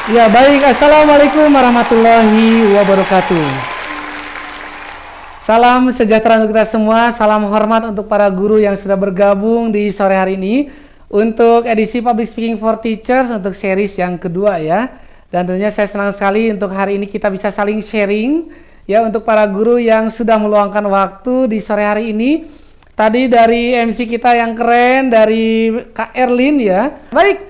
Ya baik, Assalamualaikum warahmatullahi wabarakatuh. Salam sejahtera untuk kita semua, salam hormat untuk para guru yang sudah bergabung di sore hari ini untuk edisi Public Speaking for Teachers untuk series yang kedua ya. Dan tentunya saya senang sekali untuk hari ini kita bisa saling sharing ya untuk para guru yang sudah meluangkan waktu di sore hari ini. Tadi dari MC kita yang keren, dari Kak Erlin ya. Baik,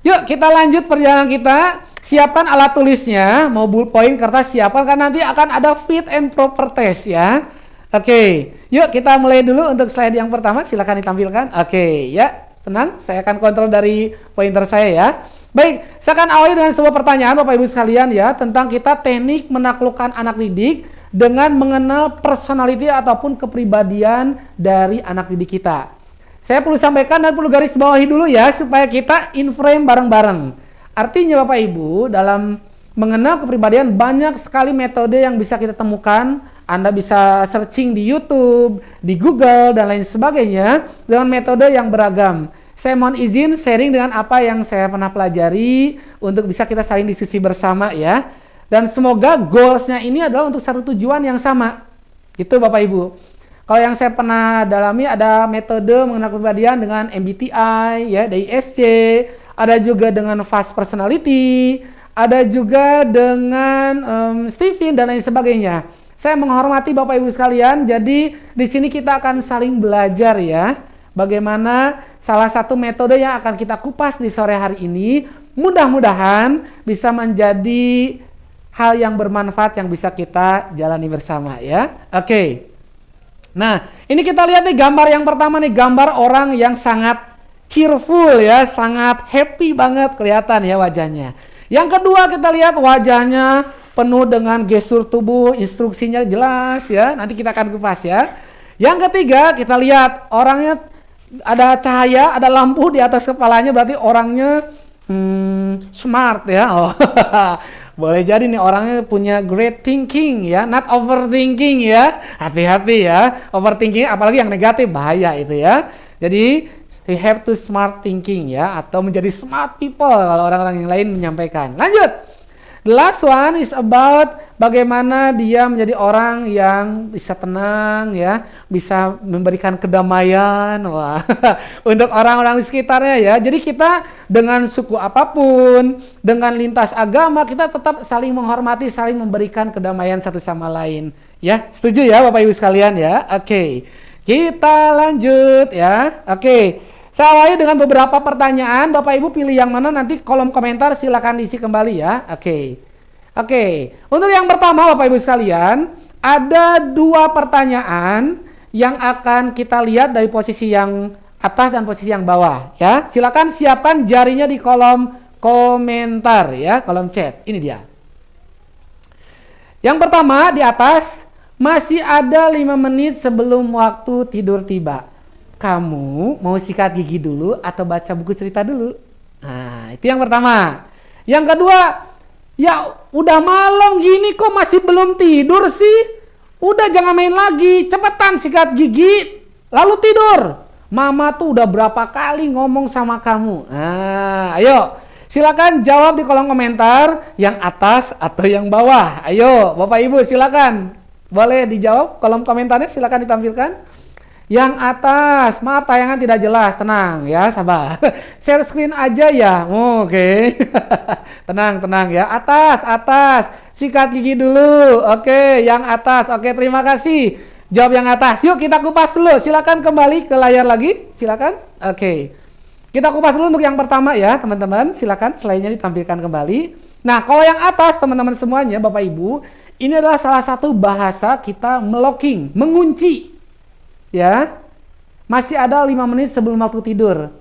yuk kita lanjut perjalanan kita. Siapkan alat tulisnya, mau ballpoint, kertas siapkan kan nanti akan ada fit and proper test ya. Oke, yuk kita mulai dulu untuk slide yang pertama, silakan ditampilkan. Oke, ya tenang, saya akan kontrol dari pointer saya ya. Baik, saya akan awali dengan sebuah pertanyaan Bapak Ibu sekalian ya, tentang kita teknik menaklukkan anak didik dengan mengenal personality ataupun kepribadian dari anak didik kita. Saya perlu sampaikan dan perlu garis bawahi dulu ya, supaya kita in frame bareng-bareng. Artinya Bapak Ibu, dalam mengenal kepribadian banyak sekali metode yang bisa kita temukan. Anda bisa searching di YouTube, di Google, dan lain sebagainya dengan metode yang beragam. Saya mohon izin sharing dengan apa yang saya pernah pelajari untuk bisa kita saling diskusi bersama ya. Dan semoga goals-nya ini adalah untuk satu tujuan yang sama. Gitu Bapak Ibu. Kalau yang saya pernah dalami ada metode mengenal kepribadian dengan MBTI, ya, DISC, ada juga dengan fast personality, ada juga dengan Stephen dan lain sebagainya. Saya menghormati Bapak Ibu sekalian, jadi di sini kita akan saling belajar ya, bagaimana salah satu metode yang akan kita kupas di sore hari ini, mudah-mudahan bisa menjadi hal yang bermanfaat yang bisa kita jalani bersama ya. Oke. Nah, ini kita lihat nih gambar yang pertama nih, gambar orang yang sangat cheerful ya, sangat happy banget kelihatan ya wajahnya. Yang kedua kita lihat wajahnya penuh dengan gestur tubuh, instruksinya jelas ya. Nanti kita akan kupas ya. Yang ketiga kita lihat orangnya ada cahaya, ada lampu di atas kepalanya, berarti orangnya smart ya. Oh, boleh jadi nih orangnya punya great thinking ya, not overthinking ya. Hati-hati ya, overthinking apalagi yang negatif bahaya itu ya. Jadi we have to smart thinking ya, atau menjadi smart people kalau orang-orang yang lain menyampaikan. Lanjut. The last one is about bagaimana dia menjadi orang yang bisa tenang ya, bisa memberikan kedamaian wah, untuk orang-orang di sekitarnya ya. Jadi kita dengan suku apapun, dengan lintas agama, kita tetap saling menghormati, saling memberikan kedamaian satu sama lain. Ya, setuju ya Bapak Ibu sekalian ya? Oke. Kita lanjut ya. Oke. Saya awali dengan beberapa pertanyaan. Bapak Ibu pilih yang mana, nanti kolom komentar silakan diisi kembali ya. Oke. Untuk yang pertama Bapak Ibu sekalian, ada dua pertanyaan yang akan kita lihat dari posisi yang atas dan posisi yang bawah ya. Silakan siapkan jarinya di kolom komentar ya, kolom chat. Ini dia. Yang pertama di atas, masih ada 5 menit sebelum waktu tidur tiba. Kamu mau sikat gigi dulu atau baca buku cerita dulu? Nah, itu yang pertama. Yang kedua, ya udah malam gini kok masih belum tidur sih? Udah jangan main lagi, cepetan sikat gigi, lalu tidur. Mama tuh udah berapa kali ngomong sama kamu. Nah, ayo, silakan jawab di kolom komentar yang atas atau yang bawah. Ayo, Bapak Ibu silakan. Boleh dijawab kolom komentarnya, silakan ditampilkan. Yang atas, maaf tayangan tidak jelas, tenang ya, sabar. Share screen aja ya, oke. Tenang ya, atas, sikat gigi dulu, oke, yang atas, oke, terima kasih. Jawab yang atas, yuk kita kupas dulu, silakan kembali ke layar lagi, silakan, oke. Kita kupas dulu untuk yang pertama ya, teman-teman, silakan slide-nya ditampilkan kembali. Nah, kalau yang atas, teman-teman semuanya, Bapak Ibu, ini adalah salah satu bahasa kita melocking, mengunci. Ya, masih ada 5 menit sebelum waktu tidur.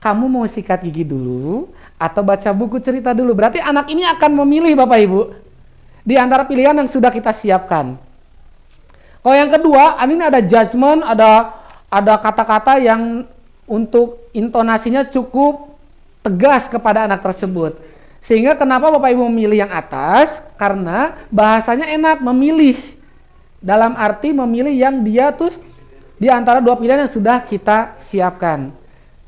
Kamu mau sikat gigi dulu atau baca buku cerita dulu? Berarti anak ini akan memilih Bapak Ibu di antara pilihan yang sudah kita siapkan. Kalau yang kedua, ini ada judgement, ada kata-kata yang untuk intonasinya cukup tegas kepada anak tersebut. Sehingga kenapa Bapak Ibu memilih yang atas? Karena bahasanya enak, memilih. Dalam arti memilih yang dia tuh di antara dua pilihan yang sudah kita siapkan.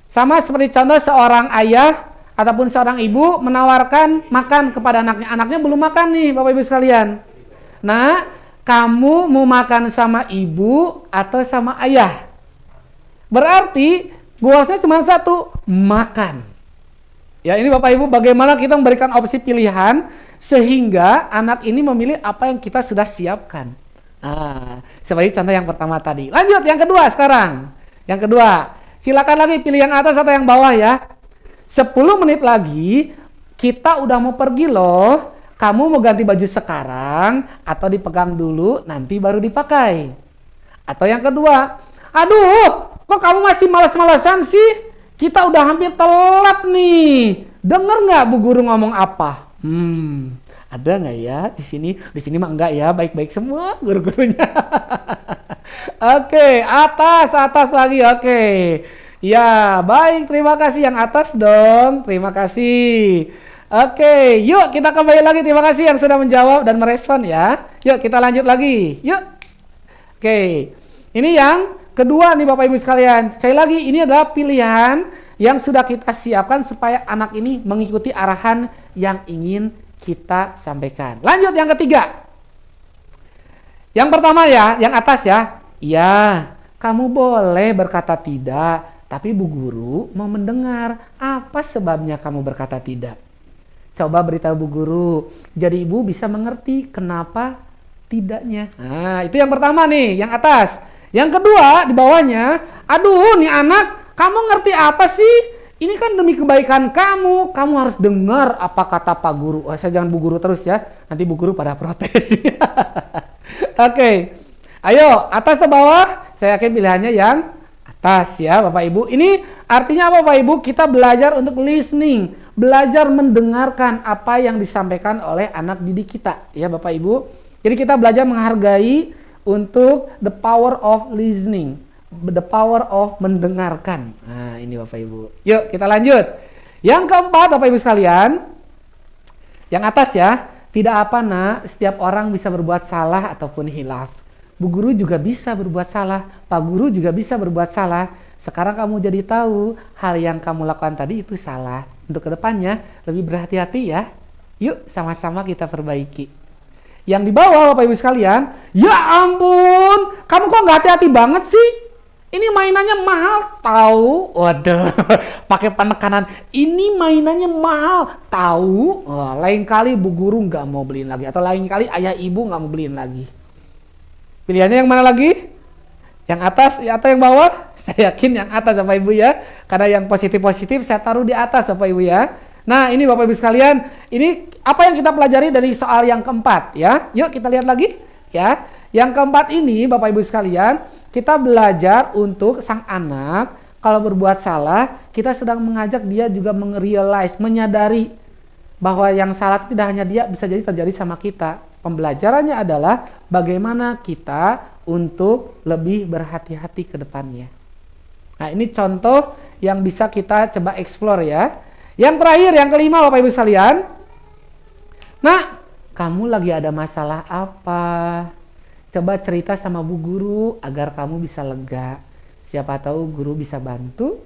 Sama seperti contoh seorang ayah ataupun seorang ibu menawarkan makan kepada anaknya. Anaknya belum makan nih, Bapak Ibu sekalian. Nah, kamu mau makan sama ibu atau sama ayah? Berarti goalsnya cuma satu, makan. Ya, ini Bapak Ibu bagaimana kita memberikan opsi pilihan sehingga anak ini memilih apa yang kita sudah siapkan. Nah, sebagai contoh yang pertama tadi. Lanjut yang kedua sekarang. Yang kedua, silakan lagi pilih yang atas atau yang bawah ya. 10 menit lagi kita udah mau pergi loh. Kamu mau ganti baju sekarang atau dipegang dulu nanti baru dipakai? Atau yang kedua, aduh, kok kamu masih malas-malasan sih? Kita udah hampir telat nih. Dengar nggak Bu Guru ngomong apa? Ada nggak ya di sini? Di sini mah enggak ya, baik-baik semua guru-gurunya. Oke, atas lagi. Oke. Ya, baik, terima kasih yang atas dong. Terima kasih. Oke, yuk kita kembali lagi. Terima kasih yang sudah menjawab dan merespon ya. Yuk kita lanjut lagi. Yuk. Oke. Ini yang kedua nih Bapak Ibu sekalian. Sekali lagi ini adalah pilihan yang sudah kita siapkan supaya anak ini mengikuti arahan yang ingin kita sampaikan. Lanjut yang ketiga. Yang pertama ya, yang atas ya. Ya, kamu boleh berkata tidak, tapi Bu Guru mau mendengar apa sebabnya kamu berkata tidak. Coba beritahu Bu Guru, jadi Ibu bisa mengerti kenapa tidaknya. Nah, itu yang pertama nih, yang atas. Yang kedua, di bawahnya, aduh nih anak, kamu ngerti apa sih? Ini kan demi kebaikan kamu harus dengar apa kata Pak Guru. Oh, saya jangan Bu Guru terus ya, nanti Bu Guru pada protes. Oke, ayo atas atau bawah? Saya yakin pilihannya yang atas ya Bapak Ibu. Ini artinya apa Bapak Ibu? Kita belajar untuk listening, belajar mendengarkan apa yang disampaikan oleh anak didik kita ya Bapak Ibu. Jadi kita belajar menghargai untuk the power of listening, the power of mendengarkan. Nah, ini Bapak Ibu. Yuk, kita lanjut. Yang keempat, Bapak Ibu sekalian, yang atas ya, tidak apa nak, setiap orang bisa berbuat salah ataupun hilaf. Bu Guru juga bisa berbuat salah, Pak Guru juga bisa berbuat salah. Sekarang kamu jadi tahu hal yang kamu lakukan tadi itu salah. Untuk kedepannya lebih berhati-hati ya. Yuk, sama-sama kita perbaiki. Yang di bawah Bapak Ibu sekalian, ya ampun, kamu kok nggak hati-hati banget sih? Ini mainannya mahal, tahu? Waduh, pakai penekanan. Ini mainannya mahal, tahu? Oh, lain kali Bu Guru nggak mau beliin lagi, atau lain kali ayah ibu nggak mau beliin lagi. Pilihannya yang mana lagi? Yang atas atau yang bawah? Saya yakin yang atas Bapak Ibu ya, karena yang positif-positif saya taruh di atas Bapak Ibu ya. Nah, ini Bapak Ibu sekalian, ini apa yang kita pelajari dari soal yang keempat ya. Yuk kita lihat lagi ya. Yang keempat ini Bapak Ibu sekalian, kita belajar untuk sang anak kalau berbuat salah, kita sedang mengajak dia juga merealize, menyadari bahwa yang salah itu tidak hanya dia, bisa jadi terjadi sama kita. Pembelajarannya adalah bagaimana kita untuk lebih berhati-hati ke depannya. Nah, ini contoh yang bisa kita coba explore ya. Yang terakhir, yang kelima Bapak Ibu sekalian. Nah, kamu lagi ada masalah apa? Coba cerita sama Bu Guru agar kamu bisa lega. Siapa tahu Guru bisa bantu.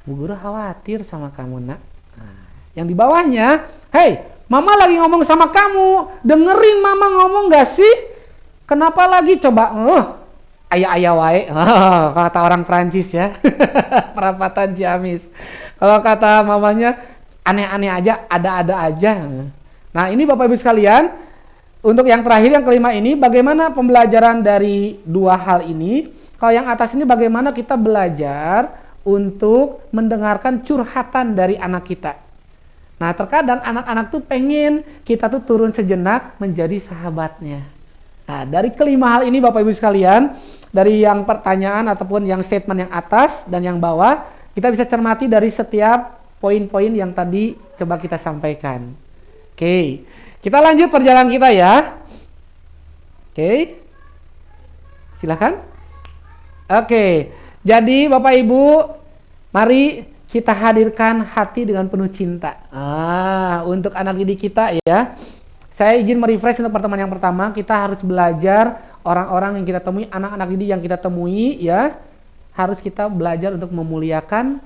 Bu Guru khawatir sama kamu nak. Nah, yang di bawahnya, hey, Mama lagi ngomong sama kamu. Dengerin Mama ngomong gak sih? Kenapa lagi coba? Ayah-ayah wae. Kata orang Prancis ya. Perapatan Ciamis. Kalau kata mamanya, aneh-aneh aja, ada-ada aja. Nah, ini Bapak Ibu sekalian, untuk yang terakhir, yang kelima ini, bagaimana pembelajaran dari dua hal ini? Kalau yang atas ini bagaimana kita belajar untuk mendengarkan curhatan dari anak kita. Nah, terkadang anak-anak tuh pengen kita tuh turun sejenak menjadi sahabatnya. Nah, dari kelima hal ini Bapak Ibu sekalian, dari yang pertanyaan ataupun yang statement yang atas dan yang bawah, kita bisa cermati dari setiap poin-poin yang tadi coba kita sampaikan. Oke, kita lanjut perjalanan kita ya. Oke, silakan. Oke, jadi Bapak Ibu, mari kita hadirkan hati dengan penuh cinta. Untuk anak didik kita ya. Saya izin merefresh untuk pertemuan yang pertama. Kita harus belajar orang-orang yang kita temui, anak-anak didik yang kita temui ya. Harus kita belajar untuk memuliakan,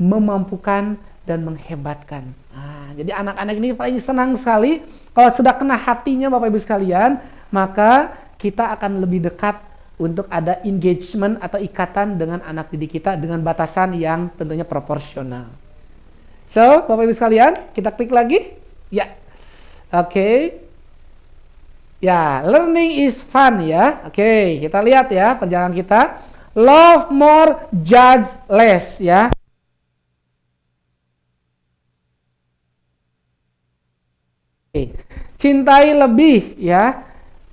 memampukan, dan menghebatkan. Nah, jadi anak-anak ini paling senang sekali kalau sudah kena hatinya Bapak Ibu sekalian, maka kita akan lebih dekat untuk ada engagement atau ikatan dengan anak didik kita dengan batasan yang tentunya proporsional. So, Bapak Ibu sekalian, kita klik lagi. Ya. Oke. Ya, learning is fun ya. Oke, kita lihat ya perjalanan kita. Love more, judge less ya. Cintai lebih ya,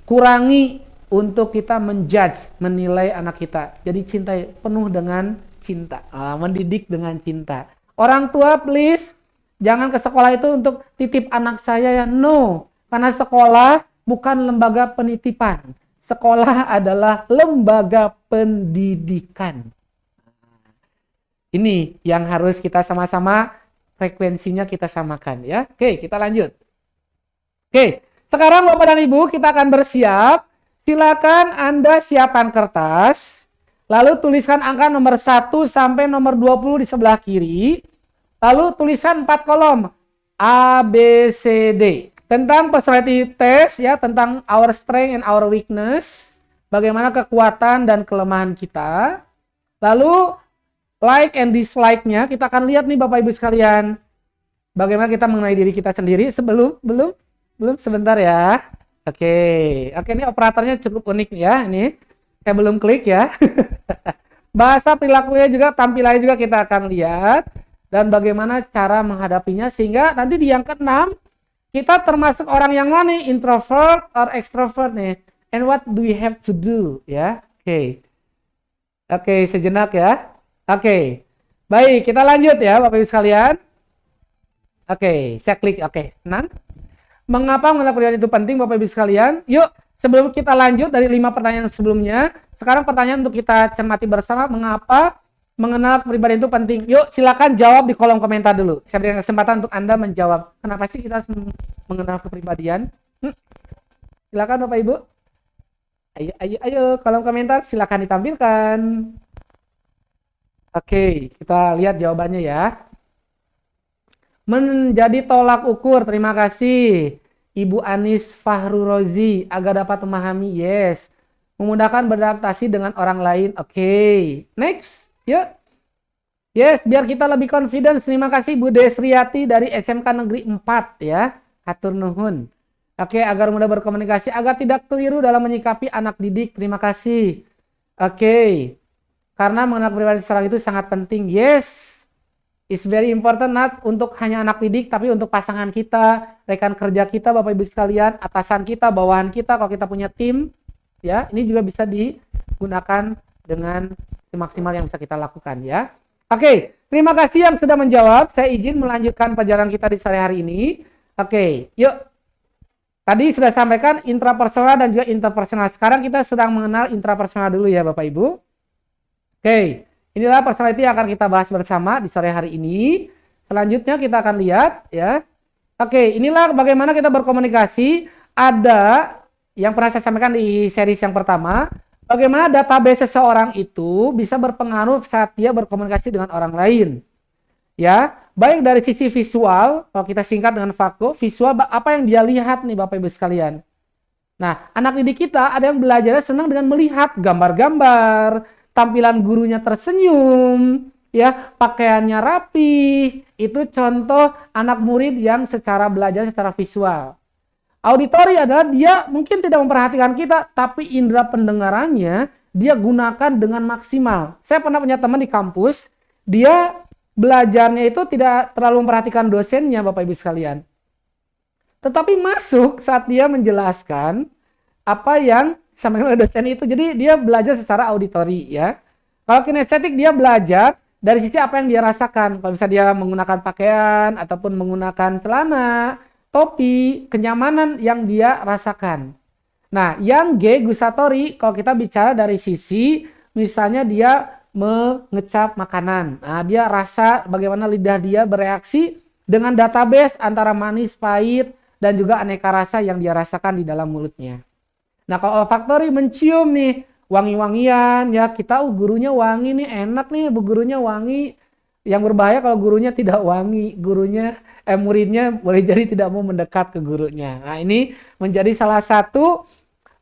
kurangi untuk kita menjudge, menilai anak kita. Jadi cintai penuh dengan cinta, mendidik dengan cinta. Orang tua please, jangan ke sekolah itu untuk titip anak saya ya, no. Karena sekolah bukan lembaga penitipan. Sekolah adalah lembaga pendidikan. Ini yang harus kita sama-sama frekuensinya kita samakan ya. Oke, kita lanjut. Oke, sekarang Bapak dan Ibu kita akan bersiap. Silakan Anda siapkan kertas. Lalu tuliskan angka nomor 1 sampai nomor 20 di sebelah kiri. Lalu tuliskan 4 kolom. A, B, C, D. Tentang personality test ya, tentang our strength and our weakness. Bagaimana kekuatan dan kelemahan kita. Lalu like and dislike-nya kita akan lihat nih Bapak Ibu sekalian. Bagaimana kita mengenai diri kita sendiri belum sebentar ya. Oke, ini operatornya cukup unik ya. Ini saya belum klik ya. Bahasa perilakunya juga, tampilannya juga kita akan lihat dan bagaimana cara menghadapinya sehingga nanti di yang ke-6 kita termasuk orang yang mana nih, introvert or extrovert nih, and what do we have to do ya. Oke, sejenak ya. Oke, baik kita lanjut ya Bapak Ibu sekalian. Oke, saya klik. Oke, tenang. Mengapa mengenal kepribadian itu penting Bapak Ibu sekalian? Yuk, sebelum kita lanjut dari 5 pertanyaan sebelumnya, sekarang pertanyaan untuk kita cermati bersama, mengapa mengenal kepribadian itu penting? Yuk, silakan jawab di kolom komentar dulu. Saya berikan kesempatan untuk Anda menjawab. Kenapa sih kita harus mengenal kepribadian? Silakan Bapak Ibu. Ayo, kolom komentar silakan ditampilkan. Oke, kita lihat jawabannya ya. Menjadi tolak ukur, terima kasih Ibu Anis Fahru Rozi, agar dapat memahami, yes. Memudahkan beradaptasi dengan orang lain, oke. Next, yuk. Yes, biar kita lebih confidence, terima kasih Bu Desriati dari SMK Negeri 4 ya. Hatur nuhun. Oke, agar mudah berkomunikasi, agar tidak keliru dalam menyikapi anak didik, terima kasih. Oke, karena mengenal kepribadian seseorang itu sangat penting, yes. It's very important not untuk hanya anak didik, tapi untuk pasangan kita, rekan kerja kita, Bapak Ibu sekalian, atasan kita, bawahan kita, kalau kita punya tim, ya, ini juga bisa digunakan dengan semaksimal yang bisa kita lakukan, ya. Oke, terima kasih yang sudah menjawab. Saya izin melanjutkan pelajaran kita di sore hari ini. Oke, yuk. Tadi sudah sampaikan intrapersonal dan juga interpersonal. Sekarang kita sedang mengenal intrapersonal dulu ya, Bapak Ibu. Oke. Inilah personality yang akan kita bahas bersama di sore hari ini. Selanjutnya kita akan lihat ya. Oke, inilah bagaimana kita berkomunikasi. Ada yang pernah saya sampaikan di series yang pertama. Bagaimana database seseorang itu bisa berpengaruh saat dia berkomunikasi dengan orang lain. Ya, baik dari sisi visual, kalau kita singkat dengan VAKO, visual apa yang dia lihat nih Bapak Ibu sekalian. Nah, anak didik kita ada yang belajarnya senang dengan melihat gambar-gambar, tampilan gurunya tersenyum, ya, pakaiannya rapi. Itu contoh anak murid yang secara belajar secara visual. Auditori adalah dia mungkin tidak memperhatikan kita, tapi indera pendengarannya dia gunakan dengan maksimal. Saya pernah punya teman di kampus, dia belajarnya itu tidak terlalu memperhatikan dosennya, Bapak Ibu sekalian. Tetapi masuk saat dia menjelaskan apa yang sama dosen itu, jadi dia belajar secara auditori ya. Kalau kinestetik dia belajar dari sisi apa yang dia rasakan. Kalau bisa dia menggunakan pakaian ataupun menggunakan celana, topi, kenyamanan yang dia rasakan. Nah, yang G gustatori kalau kita bicara dari sisi misalnya dia mengecap makanan. Nah, dia rasa bagaimana lidah dia bereaksi dengan database antara manis, pahit dan juga aneka rasa yang dia rasakan di dalam mulutnya. Nah, kalau olfaktori mencium nih, wangi-wangian ya, kita gurunya wangi nih, enak nih, bu gurunya wangi. Yang berbahaya kalau gurunya tidak wangi, muridnya boleh jadi tidak mau mendekat ke gurunya. Nah, ini menjadi salah satu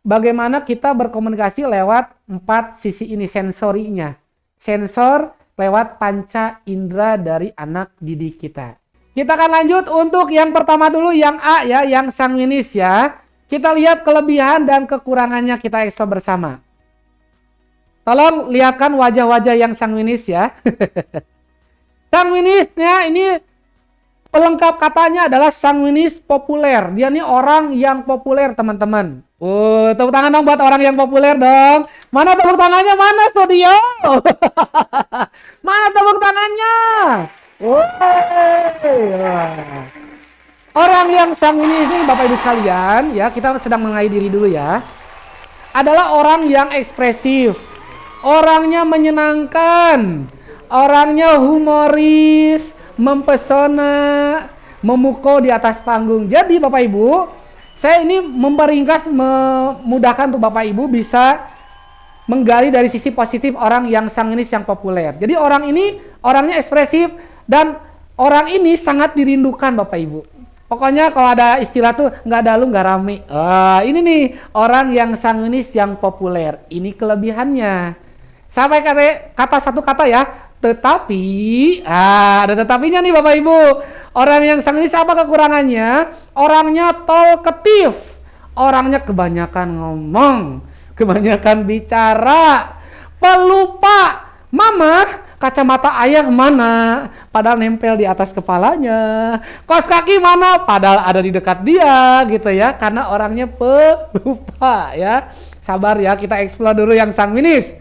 bagaimana kita berkomunikasi lewat 4 sisi ini sensorinya. Sensor lewat panca indera dari anak didik kita. Kita akan lanjut untuk yang pertama dulu, yang A ya, yang sanguinis ya. Kita lihat kelebihan dan kekurangannya, kita eksplor bersama. Tolong lihatkan wajah-wajah yang sanguinis ya. Sanguinisnya ini pelengkap katanya adalah sanguinis populer. Dia nih orang yang populer, teman-teman. Tepuk tangan dong buat orang yang populer dong. Mana tepuk tangannya? Mana studio? Mana tepuk tangannya? Orang yang sanguinis ini Bapak Ibu sekalian, ya, kita sedang mengenai diri dulu ya. Adalah orang yang ekspresif. Orangnya menyenangkan. Orangnya humoris, mempesona, memukau di atas panggung. Jadi Bapak Ibu, saya ini memperingkas, memudahkan untuk Bapak Ibu bisa menggali dari sisi positif orang yang sanguinis yang populer. Jadi orang ini orangnya ekspresif dan orang ini sangat dirindukan Bapak Ibu. Pokoknya kalau ada istilah tuh nggak ada lu nggak rame. Ini nih orang yang sanguinis yang populer. Ini kelebihannya. Sampai kata satu kata ya. Tetapi, ada tetapinya nih Bapak Ibu. Orang yang sanguinis apa kekurangannya? Orangnya talkative. Orangnya kebanyakan ngomong, kebanyakan bicara, pelupa. Mama, kacamata ayah mana? Padahal nempel di atas kepalanya. Kaos kaki mana? Padahal ada di dekat dia, gitu ya. Karena orangnya pelupa ya. Sabar ya, kita explore dulu yang sanguinis.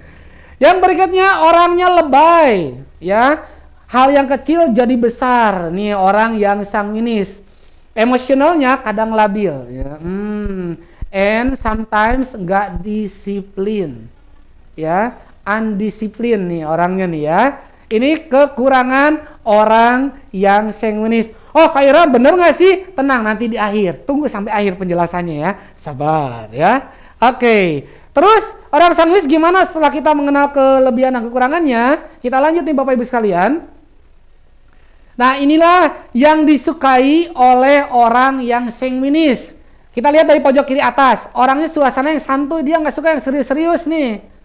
Yang berikutnya orangnya lebay, ya. Hal yang kecil jadi besar. Nih orang yang sanguinis. Emosionalnya kadang labil, ya. And sometimes nggak disiplin, ya. Undisiplin nih orangnya nih ya. Ini kekurangan orang yang sanguinis. Oh, Kak Ira bener nggak sih? Tenang, nanti di akhir. Tunggu sampai akhir penjelasannya ya. Sabar ya. Oke. Terus orang sanguinis gimana setelah kita mengenal kelebihan dan kekurangannya? Kita lanjut nih Bapak Ibu sekalian. Nah, inilah yang disukai oleh orang yang sanguinis. Kita lihat dari pojok kiri atas. Orangnya suasana yang santuy, dia nggak suka yang serius-serius nih.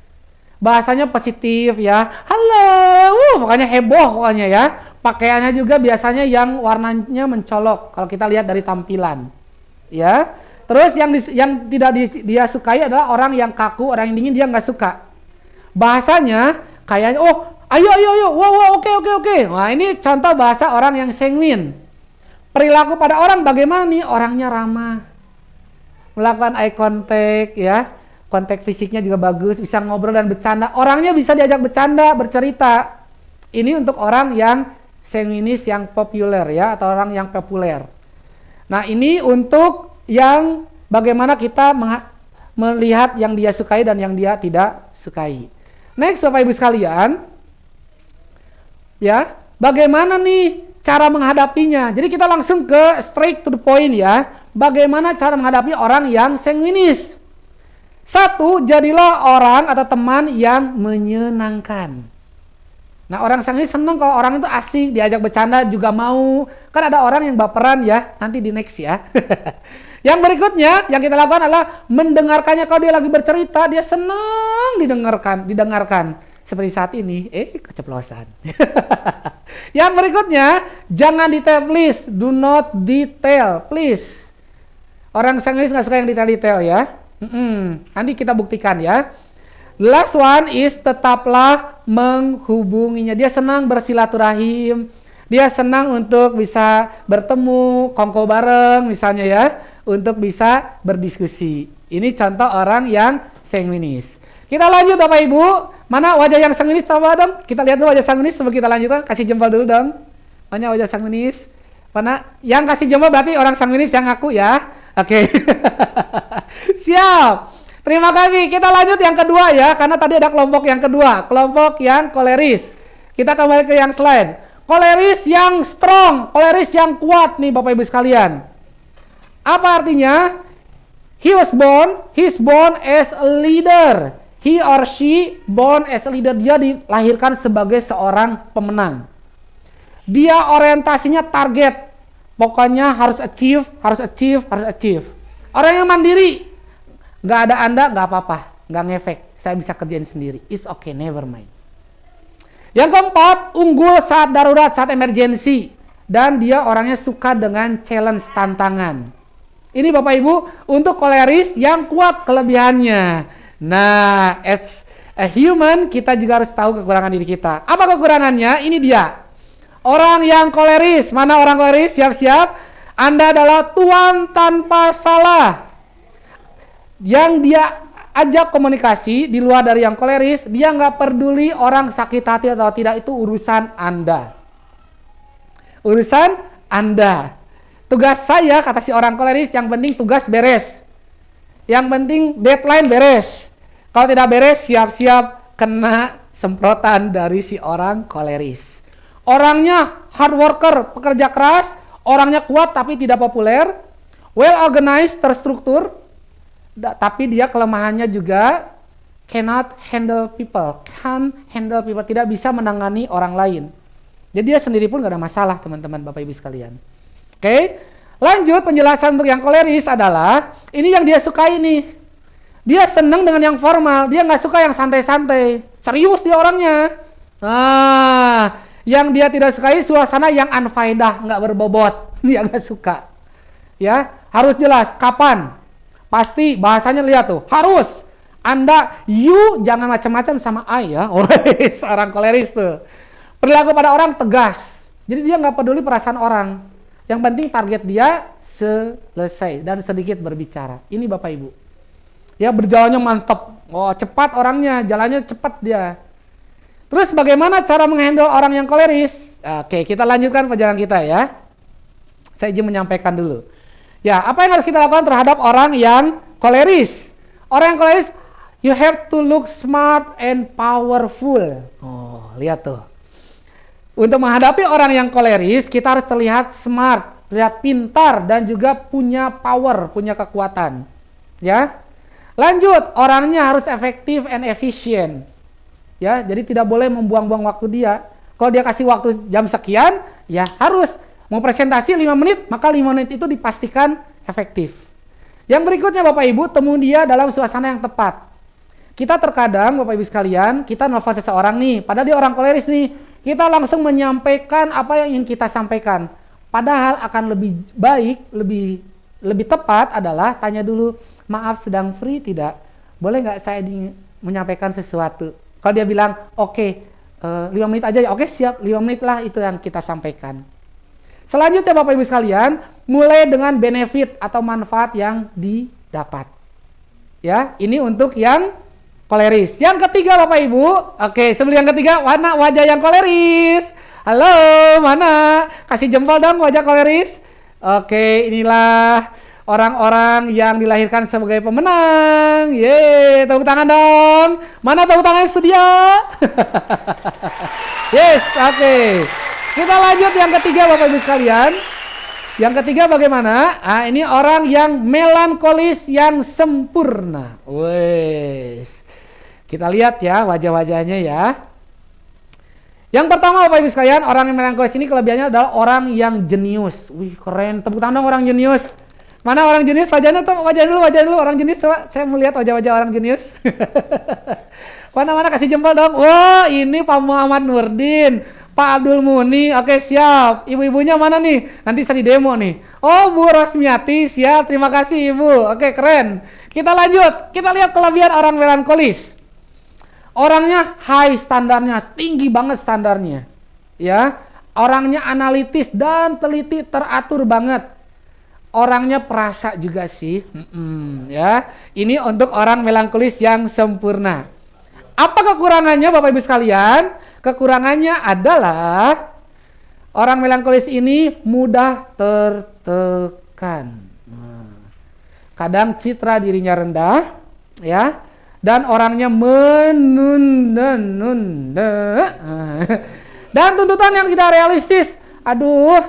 Bahasanya positif ya. Halo, pokoknya heboh pokoknya ya. Pakaiannya juga biasanya yang warnanya mencolok. Kalau kita lihat dari tampilan. Ya. Terus yang tidak dia sukai adalah orang yang kaku, orang yang dingin, dia nggak suka. Bahasanya kayaknya, ayo, wow, oke. Nah, ini contoh bahasa orang yang sanguin. Perilaku pada orang bagaimana nih? Orangnya ramah, melakukan eye contact, ya, kontak fisiknya juga bagus, bisa ngobrol dan bercanda. Orangnya bisa diajak bercanda, bercerita. Ini untuk orang yang sanguinis yang populer, ya, atau orang yang populer. Nah, ini untuk yang bagaimana kita melihat yang dia sukai dan yang dia tidak sukai. Next Bapak Ibu sekalian, ya, bagaimana nih cara menghadapinya? Jadi kita langsung ke straight to the point ya. Bagaimana cara menghadapi orang yang sanguinis? 1, jadilah orang atau teman yang menyenangkan. Nah, orang sanguinis senang kalau orang itu asik, diajak bercanda juga mau. Kan ada orang yang baperan ya, nanti di next ya. Yang berikutnya yang kita lakukan adalah mendengarkannya. Kalau dia lagi bercerita, dia senang didengarkan. Seperti saat ini, keceplosan. Yang berikutnya, jangan detail please, do not detail please. Orang sanguinis nggak suka yang detail-detail ya. Nanti kita buktikan ya. Last one is tetaplah menghubunginya. Dia senang bersilaturahim. Dia senang untuk bisa bertemu, kongko bareng misalnya ya. Untuk bisa berdiskusi. Ini contoh orang yang sanguinis. Kita lanjut Bapak Ibu. Mana wajah yang sanguinis coba dong? Kita lihat dulu wajah sanguinis sebelum kita lanjutkan. Kasih jempol dulu dong. Mana wajah sanguinis? Mana? Yang kasih jempol berarti orang sanguinis yang ngaku ya. Oke. Siap. Terima kasih. Kita lanjut yang kedua ya. Karena tadi ada kelompok yang kedua. Kelompok yang koleris. Kita kembali ke yang slide. Koleris yang strong. Koleris yang kuat nih Bapak Ibu sekalian. Apa artinya? He's born as a leader. He or she born as a leader. Dia dilahirkan sebagai seorang pemenang. Dia orientasinya target. Pokoknya harus achieve, harus achieve, harus achieve. Orang yang mandiri, nggak ada Anda, nggak apa-apa, nggak ngefek. Saya bisa kerjain sendiri. It's okay, never mind. Yang keempat, unggul saat darurat, saat emergensi. Dan dia orangnya suka dengan challenge, tantangan. Ini Bapak Ibu, untuk koleris yang kuat kelebihannya. Nah, as a human, kita juga harus tahu kekurangan diri kita. Apa kekurangannya? Ini dia. Orang yang koleris, mana orang koleris? Siap-siap. Anda adalah tuan tanpa salah. Yang dia ajak komunikasi di luar dari yang koleris, dia nggak peduli orang sakit hati atau tidak, itu urusan Anda. Urusan Anda. Tugas saya, kata si orang koleris, yang penting tugas beres. Yang penting deadline beres. Kalau tidak beres, siap-siap kena semprotan dari si orang koleris. Orangnya hard worker, pekerja keras, orangnya kuat tapi tidak populer, well organized, terstruktur, tapi dia kelemahannya juga cannot handle people, tidak bisa menangani orang lain. Jadi dia sendiri pun gak ada masalah, teman-teman, Bapak Ibu sekalian. Oke, lanjut penjelasan untuk yang koleris adalah, ini yang dia sukai nih. Dia seneng dengan yang formal, dia gak suka yang santai-santai, serius dia orangnya. Nah, yang dia tidak sukai suasana yang unfaedah, nggak berbobot, dia nggak suka. Ya, harus jelas kapan. Pasti bahasanya lihat tuh, harus. Anda, you jangan macam-macam sama I ya. Orang koleris tuh. Perilaku pada orang tegas. Jadi dia nggak peduli perasaan orang. Yang penting target dia selesai dan sedikit berbicara. Ini Bapak Ibu. Ya, berjalannya mantep. Oh, cepat orangnya, jalannya cepat dia. Terus bagaimana cara menghandle orang yang koleris? Oke, kita lanjutkan perjalanan kita ya. Saya izin menyampaikan dulu. Ya, apa yang harus kita lakukan terhadap orang yang koleris? Orang yang koleris, you have to look smart and powerful. Oh, lihat tuh. Untuk menghadapi orang yang koleris, kita harus terlihat smart, terlihat pintar, dan juga punya power, punya kekuatan. Ya. Lanjut, orangnya harus efektif and efficient. Ya, jadi tidak boleh membuang-buang waktu dia. Kalau dia kasih waktu jam sekian, ya harus. Mau presentasi 5 menit, maka 5 menit itu dipastikan efektif. Yang berikutnya Bapak Ibu, temui dia dalam suasana yang tepat. Kita terkadang, Bapak Ibu sekalian, kita nelfon seseorang nih, padahal dia orang koleris nih, kita langsung menyampaikan apa yang ingin kita sampaikan. Padahal akan lebih baik, lebih tepat adalah tanya dulu, maaf sedang free tidak? Boleh nggak saya menyampaikan sesuatu? Kalau dia bilang, oke, 5 menit aja ya, oke siap, 5 menit lah itu yang kita sampaikan. Selanjutnya Bapak Ibu sekalian, mulai dengan benefit atau manfaat yang didapat. Ya, ini untuk yang koleris. Yang ketiga Bapak Ibu, oke, sebelum yang ketiga, mana wajah yang koleris? Halo, mana? Kasih jempol dong wajah koleris. Oke, inilah orang-orang yang dilahirkan sebagai pemenang. Yeay, tepuk tangan dong. Mana tepuk tangan studio? Yes, oke. Kita lanjut yang ketiga Bapak Ibu sekalian. Yang ketiga bagaimana? Ini orang yang melankolis yang sempurna. Wes. Kita lihat ya wajah-wajahnya ya. Yang pertama Bapak Ibu sekalian, orang yang melankolis ini kelebihannya adalah orang yang jenius. Wih, keren. Tepuk tangan dong orang jenius. Mana orang jenius? Wajahnya tuh, wajah dulu orang jenius. Coba saya melihat wajah-wajah orang jenius. Mana kasih jempol dong. Wah, ini Pak Muhammad Nurdin, Pak Abdul Muni. Oke, siap. Ibu-ibunya mana nih? Nanti saya di demo nih. Oh, Bu Rosmiati, siap. Terima kasih Ibu. Oke, keren. Kita lanjut. Kita lihat kelebihan orang melankolis. Orangnya high standarnya, tinggi banget standarnya. Ya. Orangnya analitis dan teliti, teratur banget. Orangnya perasa juga sih, ya. Ini untuk orang melankolis yang sempurna. Apa kekurangannya Bapak Ibu sekalian? Kekurangannya adalah orang melankolis ini mudah tertekan. Kadang citra dirinya rendah, ya. Dan orangnya menunda. Dan tuntutan yang tidak realistis. Aduh,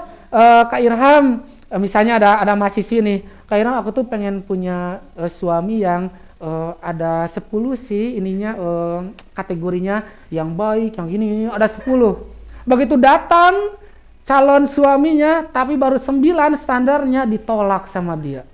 Kak Irham, misalnya ada mahasiswi nih, Kak Irham aku tuh pengen punya suami yang ada 10 sih ininya kategorinya yang baik, yang gini ada 10. Begitu datang calon suaminya, tapi baru 9 standarnya ditolak sama dia.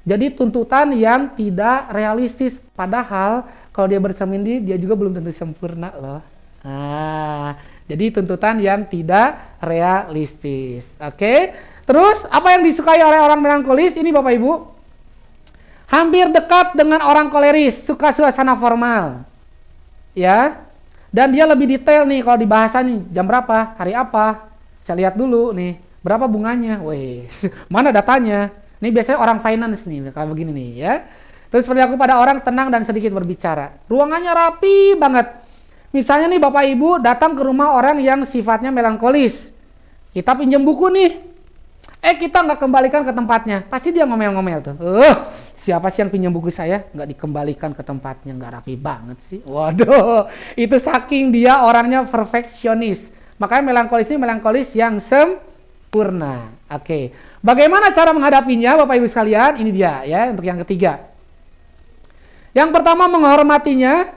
Jadi tuntutan yang tidak realistis. Padahal kalau dia bercermin dia juga belum tentu sempurna loh. Nah, jadi tuntutan yang tidak realistis. Oke. Terus apa yang disukai oleh orang melankolis? Ini Bapak Ibu. Hampir dekat dengan orang koleris, suka suasana formal. Ya. Dan dia lebih detail nih kalau dibahasa nih, jam berapa, hari apa. Saya lihat dulu nih, berapa bunganya. Wes, mana datanya? Ini biasanya orang finance nih, kalau begini nih ya. Terus perilaku pada orang tenang dan sedikit berbicara. Ruangannya rapi banget. Misalnya nih Bapak Ibu datang ke rumah orang yang sifatnya melankolis. Kita pinjam buku nih. Kita nggak kembalikan ke tempatnya. Pasti dia ngomel-ngomel tuh. Siapa sih yang pinjam buku saya? Nggak dikembalikan ke tempatnya. Nggak rapi banget sih. Waduh, itu saking dia orangnya perfeksionis. Makanya melankolis ini melankolis yang sempurna. Oke. Bagaimana cara menghadapinya Bapak Ibu sekalian? Ini dia ya untuk yang ketiga. Yang pertama menghormatinya.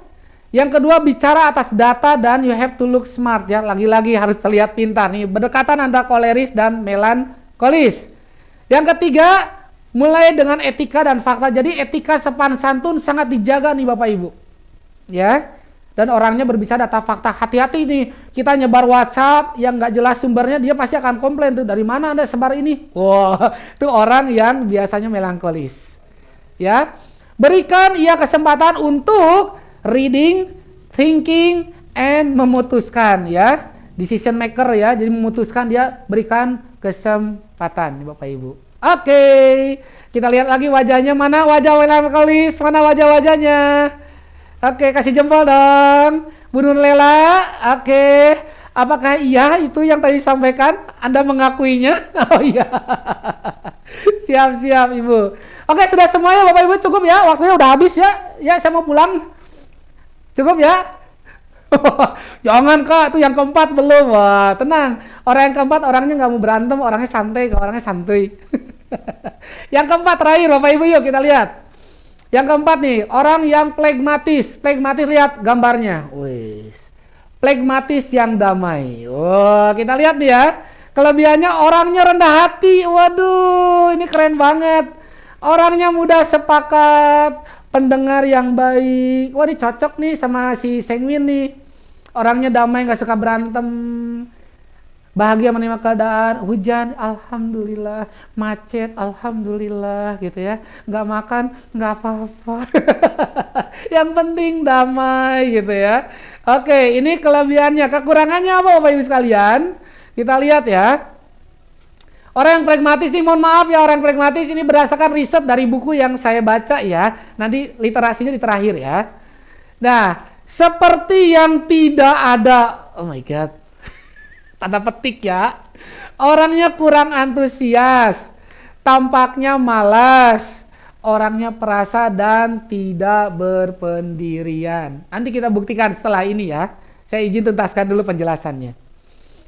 Yang kedua bicara atas data dan you have to look smart ya. Lagi-lagi harus terlihat pintar nih. Berdekatan antara koleris dan melankolis. Yang ketiga mulai dengan etika dan fakta. Jadi etika sopan santun sangat dijaga nih Bapak Ibu. Ya. Dan orangnya berbicara data fakta. Hati-hati nih, kita nyebar WhatsApp yang nggak jelas sumbernya, dia pasti akan komplain tuh, dari mana Anda sebar ini? Wah, itu orang yang biasanya melankolis. Ya, berikan ia kesempatan untuk reading, thinking, and memutuskan ya. Decision maker ya, jadi memutuskan dia berikan kesempatan Bapak Ibu. Oke, kita lihat lagi wajahnya, mana wajah melankolis, mana wajah-wajahnya. Oke, kasih jempol dong. Bu Nur Lela, oke. Apakah iya itu yang tadi disampaikan? Anda mengakuinya? Oh iya. Siap-siap Ibu. Oke, sudah semuanya Bapak Ibu, cukup ya? Waktunya udah habis ya? Ya, saya mau pulang. Cukup ya? Jangan Kak, itu yang keempat belum. Wah, tenang. Orang yang keempat orangnya nggak mau berantem, orangnya santai, orangnya santuy. Yang keempat terakhir Bapak Ibu, yuk kita lihat. Yang keempat nih, orang yang flegmatis. Flegmatis, lihat gambarnya. Wih, flegmatis yang damai. Wah, kita lihat nih ya. Kelebihannya orangnya rendah hati. Waduh, ini keren banget. Orangnya mudah sepakat, pendengar yang baik. Wah, ini cocok nih sama si Sengwin nih. Orangnya damai, nggak suka berantem. Bahagia menerima keadaan, hujan, alhamdulillah, macet, alhamdulillah, gitu ya. Nggak makan, nggak apa-apa. Yang penting damai, gitu ya. Oke, ini kelebihannya. Kekurangannya apa Bapak Ibu sekalian? Kita lihat ya. Orang yang pragmatis ini, mohon maaf ya, orang yang pragmatis ini berdasarkan riset dari buku yang saya baca ya. Nanti literasinya di terakhir ya. Nah, seperti yang tidak ada, oh my god. Tanda petik ya. Orangnya kurang antusias, tampaknya malas, orangnya perasa dan tidak berpendirian. Nanti kita buktikan setelah ini ya. Saya izin tuntaskan dulu penjelasannya.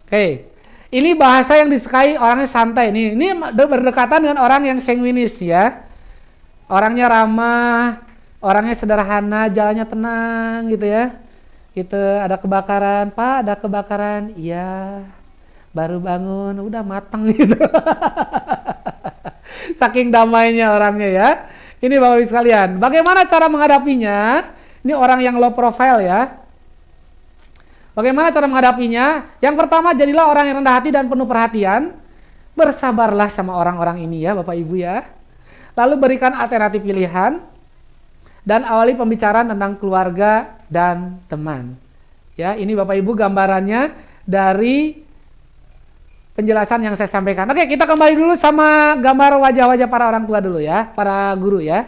Oke. Ini bahasa yang disukai orangnya santai. Ini berdekatan dengan orang yang sanguinis ya. Orangnya ramah, orangnya sederhana, jalannya tenang gitu ya. Gitu, ada kebakaran, Pak, ada kebakaran. Iya, baru bangun, udah matang gitu. Saking damainya orangnya ya. Ini Bapak Ibu sekalian, bagaimana cara menghadapinya? Ini orang yang low profile ya. Bagaimana cara menghadapinya? Yang pertama, jadilah orang yang rendah hati dan penuh perhatian. Bersabarlah sama orang-orang ini ya Bapak Ibu ya. Lalu berikan alternatif pilihan. Dan awali pembicaraan tentang keluarga dan teman. Ya, ini Bapak Ibu gambarannya dari penjelasan yang saya sampaikan. Oke, kita kembali dulu sama gambar wajah-wajah para orang tua dulu ya, para guru ya.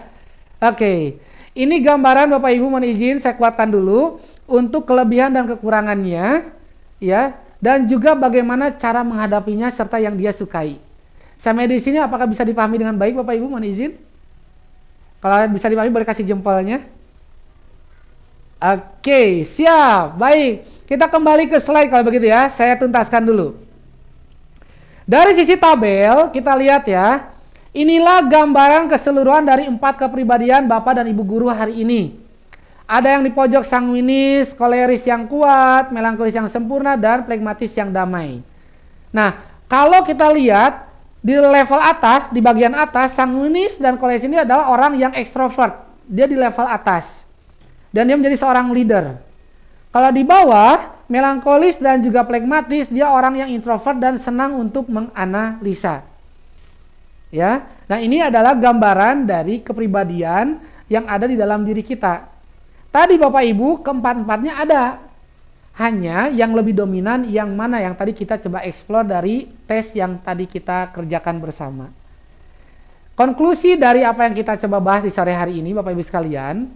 Oke, ini gambaran Bapak Ibu, mohon izin saya kuatkan dulu untuk kelebihan dan kekurangannya, ya, dan juga bagaimana cara menghadapinya serta yang dia sukai. Sampai di sini apakah bisa dipahami dengan baik Bapak Ibu, mohon izin? Kalau bisa dipahami boleh kasih jempolnya. Oke, siap. Baik, kita kembali ke slide kalau begitu ya. Saya tuntaskan dulu. Dari sisi tabel, kita lihat ya. Inilah gambaran keseluruhan dari 4 kepribadian Bapak dan Ibu guru hari ini. Ada yang di pojok sanguinis, koleris yang kuat, melankolis yang sempurna, dan flegmatis yang damai. Nah, kalau kita lihat di level atas, di bagian atas, sanguinis dan koleris ini adalah orang yang ekstrovert. Dia di level atas. Dan dia menjadi seorang leader. Kalau di bawah, melankolis dan juga flegmatis, dia orang yang introvert dan senang untuk menganalisa. Ya. Nah, ini adalah gambaran dari kepribadian yang ada di dalam diri kita. Tadi Bapak Ibu, keempat-empatnya ada. Hanya yang lebih dominan yang mana yang tadi kita coba explore dari tes yang tadi kita kerjakan bersama. Konklusi dari apa yang kita coba bahas di sore hari ini Bapak Ibu sekalian,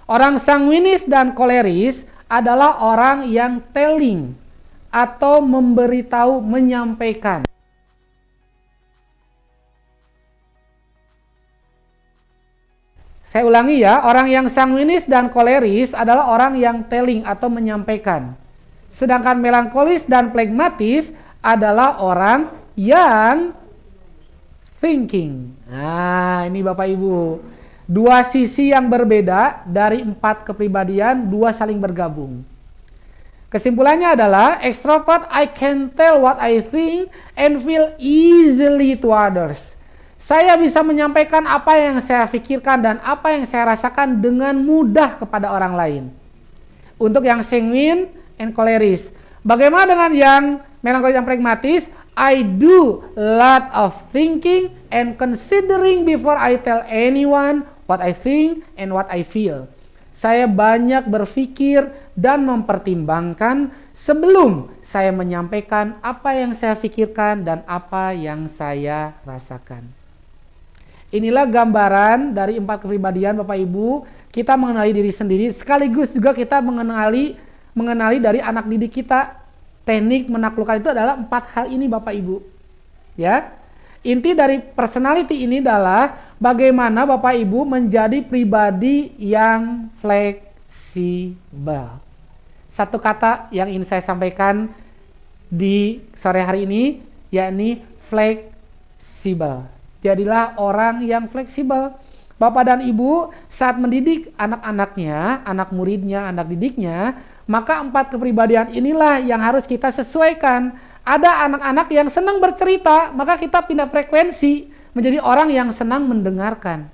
orang sanguinis dan koleris adalah orang yang telling atau memberitahu, menyampaikan. Saya ulangi ya, orang yang sanguinis dan koleris adalah orang yang telling atau menyampaikan. Sedangkan melankolis dan flegmatis adalah orang yang thinking. Nah, ini Bapak Ibu. Dua sisi yang berbeda dari 4 kepribadian, 2 saling bergabung. Kesimpulannya adalah, extrovert, I can tell what I think and feel easily to others. Saya bisa menyampaikan apa yang saya pikirkan dan apa yang saya rasakan dengan mudah kepada orang lain. Untuk yang sanguine and koleris. Bagaimana dengan yang melankolis dan pragmatis? I do lot of thinking and considering before I tell anyone what I think and what I feel. Saya banyak berpikir dan mempertimbangkan sebelum saya menyampaikan apa yang saya pikirkan dan apa yang saya rasakan. Inilah gambaran dari 4 kepribadian Bapak Ibu. Kita mengenali diri sendiri, sekaligus juga kita mengenali dari anak didik kita. Teknik menaklukkan itu adalah 4 hal ini Bapak Ibu. Ya. Inti dari personality ini adalah bagaimana Bapak Ibu menjadi pribadi yang fleksibel. Satu kata yang ingin saya sampaikan di sore hari ini, yakni fleksibel. Jadilah orang yang fleksibel. Bapak dan Ibu saat mendidik anak-anaknya, anak muridnya, anak didiknya, maka 4 kepribadian inilah yang harus kita sesuaikan. Ada anak-anak yang senang bercerita, maka kita pindah frekuensi menjadi orang yang senang mendengarkan.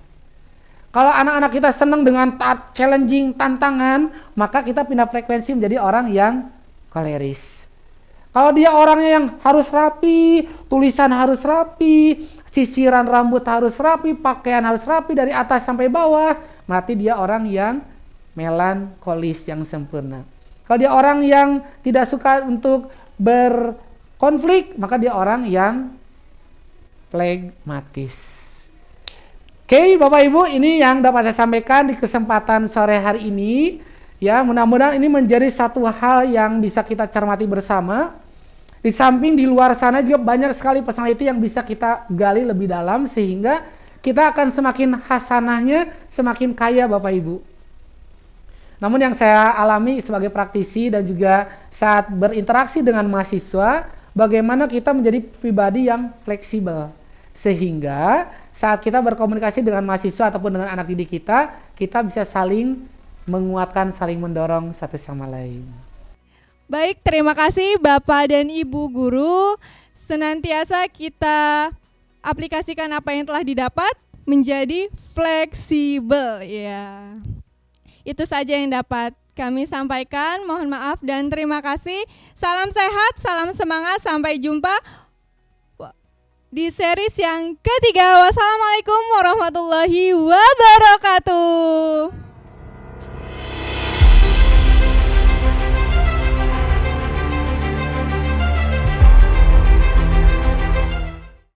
Kalau anak-anak kita senang dengan challenging, tantangan, maka kita pindah frekuensi menjadi orang yang koleris. Kalau dia orangnya yang harus rapi, tulisan harus rapi, sisiran rambut harus rapi, pakaian harus rapi dari atas sampai bawah, berarti dia orang yang melankolis yang sempurna. Kalau dia orang yang tidak suka untuk berkonflik, maka dia orang yang flegmatis. Oke, Bapak Ibu, ini yang dapat saya sampaikan di kesempatan sore hari ini. Ya, mudah-mudahan ini menjadi satu hal yang bisa kita cermati bersama. Di samping di luar sana juga banyak sekali personality yang bisa kita gali lebih dalam sehingga kita akan semakin hasanahnya, semakin kaya Bapak Ibu. Namun yang saya alami sebagai praktisi dan juga saat berinteraksi dengan mahasiswa, bagaimana kita menjadi pribadi yang fleksibel. Sehingga saat kita berkomunikasi dengan mahasiswa ataupun dengan anak didik kita, kita bisa saling menguatkan, saling mendorong satu sama lain. Baik, terima kasih Bapak dan Ibu Guru. Senantiasa kita aplikasikan apa yang telah didapat menjadi fleksibel. Ya. Itu saja yang dapat kami sampaikan. Mohon maaf dan terima kasih. Salam sehat, salam semangat. Sampai jumpa di series yang ketiga. Wassalamualaikum warahmatullahi wabarakatuh.